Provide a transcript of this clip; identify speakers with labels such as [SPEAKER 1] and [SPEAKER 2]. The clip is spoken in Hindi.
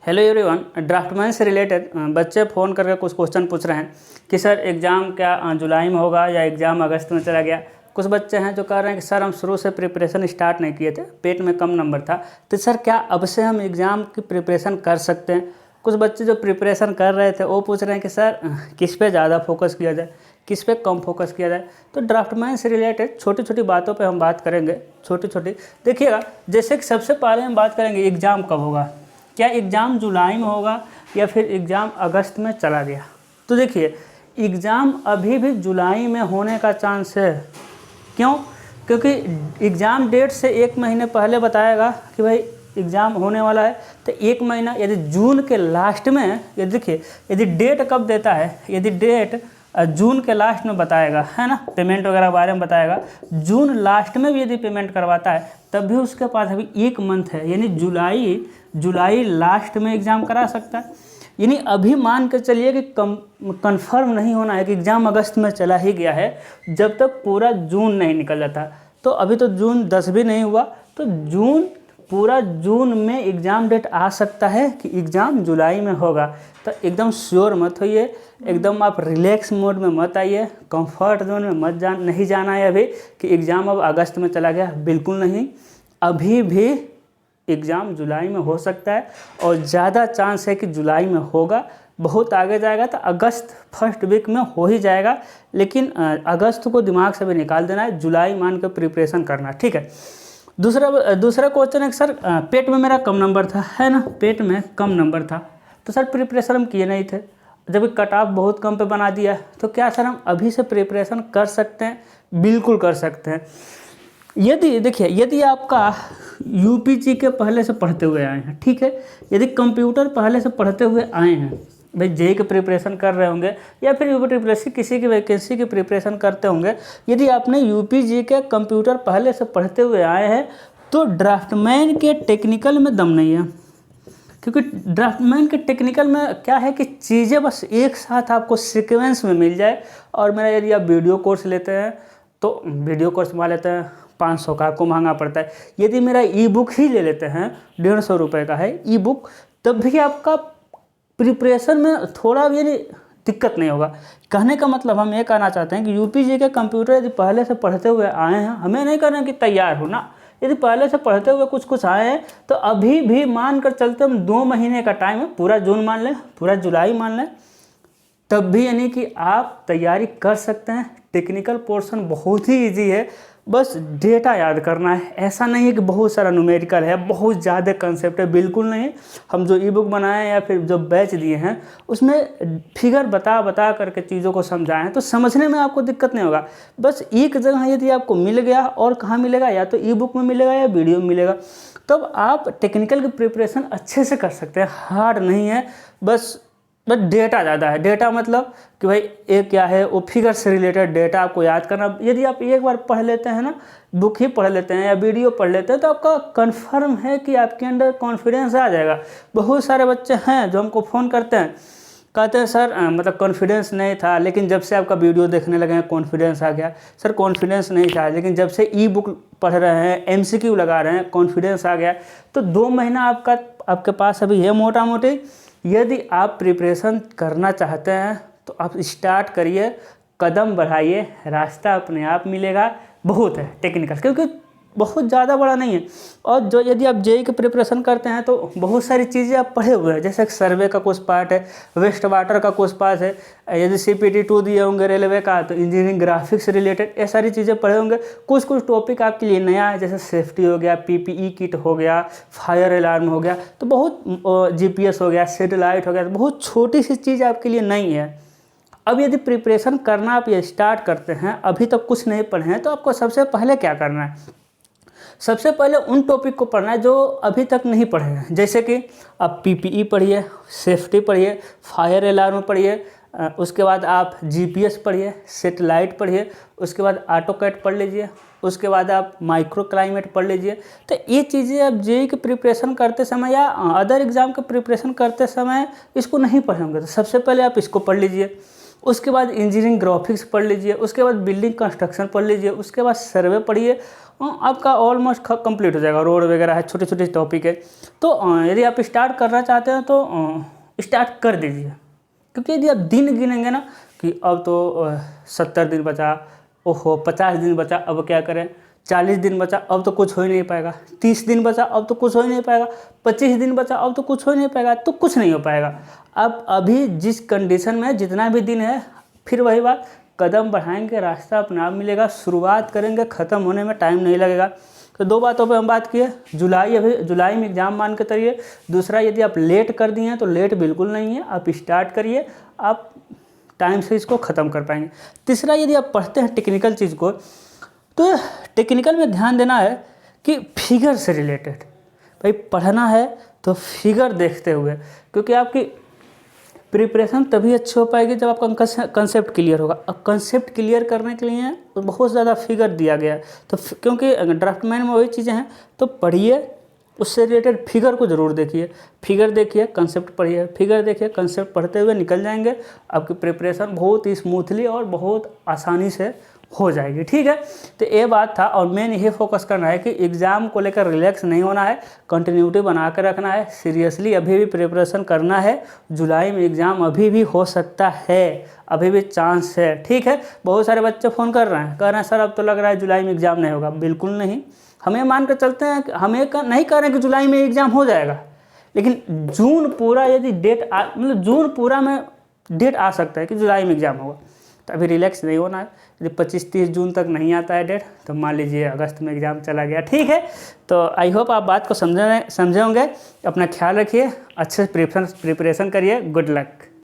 [SPEAKER 1] Hello everyone. ड्राफ्टमैन से रिलेटेड बच्चे फ़ोन करके कुछ क्वेश्चन पूछ रहे हैं कि सर एग्ज़ाम क्या जुलाई में होगा या एग्ज़ाम अगस्त में चला गया। कुछ बच्चे हैं जो कह रहे हैं कि सर हम शुरू से प्रिपरेशन स्टार्ट नहीं किए थे, पेट में कम नंबर था, तो सर क्या अब से हम एग्ज़ाम की प्रिपरेशन कर सकते हैं। कुछ बच्चे जो प्रिपरेशन कर रहे थे वो पूछ रहे हैं कि सर किस पे ज़्यादा फोकस किया जाए, किस पे कम फोकस किया जाए। तो ड्राफ्टमैन से रिलेटेड छोटी छोटी बातों पे हम बात करेंगे। छोटी छोटी देखिएगा, जैसे कि सबसे पहले हम बात करेंगे एग्ज़ाम कब होगा। क्या एग्ज़ाम जुलाई में होगा या फिर एग्ज़ाम अगस्त में चला गया। तो देखिए एग्ज़ाम अभी भी जुलाई में होने का चांस है। क्यों? क्योंकि एग्ज़ाम डेट से एक महीने पहले बताएगा कि भाई एग्ज़ाम होने वाला है। तो एक महीना यदि जून के लास्ट में, ये देखिए यदि डेट कब देता है, यदि डेट जून के लास्ट में बताएगा, है ना, पेमेंट वगैरह बारे में बताएगा। जून लास्ट में भी यदि पेमेंट करवाता है तब भी उसके पास अभी एक मंथ है, यानी जुलाई लास्ट में एग्ज़ाम करा सकता है। यानी अभी मान के चलिए कि कंफर्म नहीं होना है कि एग्ज़ाम अगस्त में चला ही गया है जब तक पूरा जून नहीं निकल जाता। तो अभी तो जून 10 भी नहीं हुआ, तो पूरा जून में एग्ज़ाम डेट आ सकता है कि एग्ज़ाम जुलाई में होगा। तो एकदम श्योर मत होइए, एकदम आप रिलैक्स मोड में मत आइए, कंफर्ट जोन में नहीं जाना है अभी कि एग्ज़ाम अब अगस्त में चला गया। बिल्कुल नहीं, अभी भी एग्ज़ाम जुलाई में हो सकता है और ज़्यादा चांस है कि जुलाई में होगा। बहुत आगे जाएगा तो अगस्त फर्स्ट वीक में हो ही जाएगा, लेकिन अगस्त को दिमाग से भी निकाल देना है, जुलाई मान कर प्रिपरेशन करना, ठीक है। दूसरा क्वेश्चन है कि सर पेट में मेरा कम नंबर था, है ना, पेट में कम नंबर था तो सर प्रिपरेशन हम किए नहीं थे, जब कट ऑफ बहुत कम पे बना दिया, तो क्या सर हम अभी से प्रिपरेशन कर सकते हैं? बिल्कुल कर सकते हैं। यदि आपका यूपीजी के पहले से पढ़ते हुए आए हैं, ठीक है, यदि कंप्यूटर पहले से पढ़ते हुए आए हैं, भाई जेई की प्रिपरेशन कर रहे होंगे या फिर यूपीट्रिपल किसी की वैकेंसी की प्रिपरेशन करते होंगे, यदि आपने यूपीजी के कंप्यूटर पहले से पढ़ते हुए आए हैं तो ड्राफ्टमैन के टेक्निकल में दम नहीं है। क्योंकि ड्राफ्टमैन के टेक्निकल में क्या है कि चीज़ें बस एक साथ आपको सीक्वेंस में मिल जाए। और मेरा यदि आप वीडियो कोर्स लेते हैं तो वीडियो कोर्स मान लेते हैं 500 का, आपको महंगा पड़ता है। यदि मेरा ई बुक ही ले लेते हैं 150 रुपये का है ई बुक, तब भी आपका प्रिपरेशन में थोड़ा भी यानी दिक्कत नहीं होगा। कहने का मतलब हम ये कहना चाहते हैं कि यूपीजी के कंप्यूटर यदि पहले से पढ़ते हुए आए हैं, हमें नहीं कहना कि तैयार हो ना, यदि पहले से पढ़ते हुए कुछ आए हैं तो अभी भी मान कर चलते हम 2 महीने का टाइम है, पूरा जून मान लें, पूरा जुलाई मान लें, तब भी यानी कि आप तैयारी कर सकते हैं। टेक्निकल पोर्शन बहुत ही इजी है, बस डेटा याद करना है। ऐसा नहीं है कि बहुत सारा न्यूमेरिकल है, बहुत ज़्यादा कंसेप्ट है, बिल्कुल नहीं। हम जो ई बुक बनाए या फिर जो बैच दिए हैं उसमें फिगर बता करके चीज़ों को समझाएं हैं, तो समझने में आपको दिक्कत नहीं होगा। बस एक जगह यदि आपको मिल गया, और कहाँ मिलेगा, या तो ई बुक में मिलेगा या वीडियो में मिलेगा, तब आप टेक्निकल की प्रिपरेशन अच्छे से कर सकते हैं। हार्ड नहीं है, बस डेटा ज़्यादा है। डेटा मतलब कि भाई ये क्या है, वो फिगर से रिलेटेड डेटा आपको याद करना। यदि आप एक बार पढ़ लेते हैं ना, बुक ही पढ़ लेते हैं या वीडियो पढ़ लेते हैं, तो आपका कंफर्म है कि आपके अंदर कॉन्फिडेंस आ जाएगा। बहुत सारे बच्चे हैं जो हमको फ़ोन करते हैं, कहते हैं सर मतलब कॉन्फिडेंस नहीं था, लेकिन जब से आपका वीडियो देखने लगे हैं कॉन्फिडेंस आ गया। सर कॉन्फिडेंस नहीं था, लेकिन जब से ई बुक पढ़ रहे हैं, एमसीक्यू लगा रहे हैं, कॉन्फिडेंस आ गया। तो 2 महीना आपके पास अभी है मोटा मोटी। यदि आप प्रिपरेशन करना चाहते हैं तो आप स्टार्ट करिए, कदम बढ़ाइए, रास्ता अपने आप मिलेगा। बहुत है टेक्निकल, क्योंकि बहुत ज़्यादा बड़ा नहीं है। और जो यदि आप जेई की प्रिपरेशन करते हैं तो बहुत सारी चीज़ें आप पढ़े हुए हैं, जैसे सर्वे का कुछ पार्ट है, वेस्ट वाटर का कुछ पार्ट है, यदि CPT 2 दिए होंगे रेलवे का तो इंजीनियरिंग ग्राफिक्स से रिलेटेड ये सारी चीज़ें पढ़े होंगे। कुछ टॉपिक आपके लिए नया है, जैसे सेफ्टी हो गया, PPE किट हो गया, फायर अलार्म हो गया, तो बहुत GPS हो गया, सैटेलाइट हो गया, तो बहुत छोटी सी चीज़ आपके लिए नई है। अब यदि प्रिपरेशन करना आप ये स्टार्ट करते हैं, अभी तक कुछ नहीं पढ़े हैं, तो आपको सबसे पहले क्या करना है? सबसे पहले उन टॉपिक को पढ़ना है जो अभी तक नहीं पढ़े हैं। जैसे कि आप PPE पढ़िए, सेफ्टी पढ़िए, फायर अलार्म पढ़िए, उसके बाद आप GPS पढ़िए, सैटेलाइट पढ़िए, उसके बाद ऑटोकैड पढ़ लीजिए, उसके बाद आप माइक्रो क्लाइमेट पढ़ लीजिए। तो ये चीज़ें आप जेई की प्रिपरेशन करते समय या अदर एग्ज़ाम की प्रिपरेशन करते समय इसको नहीं पढ़े होंगे, तो सबसे पहले आप इसको पढ़ लीजिए। उसके बाद इंजीनियरिंग ग्राफिक्स पढ़ लीजिए, उसके बाद बिल्डिंग कंस्ट्रक्शन पढ़ लीजिए, उसके बाद सर्वे पढ़िए, आपका ऑलमोस्ट कंप्लीट हो जाएगा। रोड वगैरह है, छोटे छोटे टॉपिक है। तो यदि आप स्टार्ट करना चाहते हैं तो स्टार्ट कर दीजिए, क्योंकि यदि आप दिन गिनेंगे ना कि अब तो 70 दिन बचा, ओहो 50 दिन बचा, अब क्या करें, 40 दिन बचा, अब तो कुछ हो ही नहीं पाएगा, 30 दिन बचा, अब तो कुछ हो ही नहीं पाएगा, 25 दिन बचा, अब तो कुछ हो ही नहीं पाएगा, तो कुछ नहीं हो पाएगा। अब अभी जिस कंडीशन में जितना भी दिन है, फिर वही बात, कदम बढ़ाएंगे रास्ता अपने आप मिलेगा, शुरुआत करेंगे, ख़त्म होने में टाइम नहीं लगेगा। तो दो बातों पे हम बात किए, जुलाई में एग्ज़ाम मान के चलिए। दूसरा, यदि आप लेट कर दिए हैं तो लेट बिल्कुल नहीं है, आप स्टार्ट करिए, आप टाइम से इसको ख़त्म कर पाएंगे। तीसरा, यदि आप पढ़ते हैं टेक्निकल चीज़ को, तो टेक्निकल में ध्यान देना है कि फिगर से रिलेटेड भाई पढ़ना है तो फिगर देखते हुए, क्योंकि आपकी प्रिपरेशन तभी अच्छी हो पाएगी जब आपका कंसेप्ट क्लियर होगा। अब कंसेप्ट क्लियर करने के लिए बहुत ज़्यादा फिगर दिया गया है, तो क्योंकि ड्राफ्टमैन में वही चीज़ें हैं, तो पढ़िए, उससे रिलेटेड फिगर को ज़रूर देखिए। फिगर देखिए, कंसेप्ट पढ़िए, फिगर देखिए, कंसेप्ट पढ़ते हुए निकल जाएंगे, आपकी प्रिपरेशन बहुत ही स्मूथली और बहुत आसानी से हो जाएगी। ठीक है, तो ये बात था। और मेन यही फोकस करना है कि एग्ज़ाम को लेकर रिलैक्स नहीं होना है, कंटिन्यूटी बना कर रखना है, सीरियसली अभी भी प्रिपरेशन करना है। जुलाई में एग्ज़ाम अभी भी हो सकता है, अभी भी चांस है। ठीक है, बहुत सारे बच्चे फ़ोन कर रहे हैं सर अब तो लग रहा है जुलाई में एग्ज़ाम नहीं होगा। बिल्कुल नहीं, हमें मान कर चलते हैं, हमें नहीं कह रहे हैं कि जुलाई में एग्ज़ाम हो जाएगा, लेकिन जून पूरा यदि मतलब जून पूरा में डेट आ सकता है कि जुलाई में एग्ज़ाम होगा, तो अभी रिलैक्स नहीं होना है। यदि 25-30 जून तक नहीं आता है डेट, तो मान लीजिए अगस्त में एग्ज़ाम चला गया। ठीक है, तो आई होप आप बात को समझे होंगे। अपना ख्याल रखिए, अच्छे से प्रिपरेशन करिए। Good luck.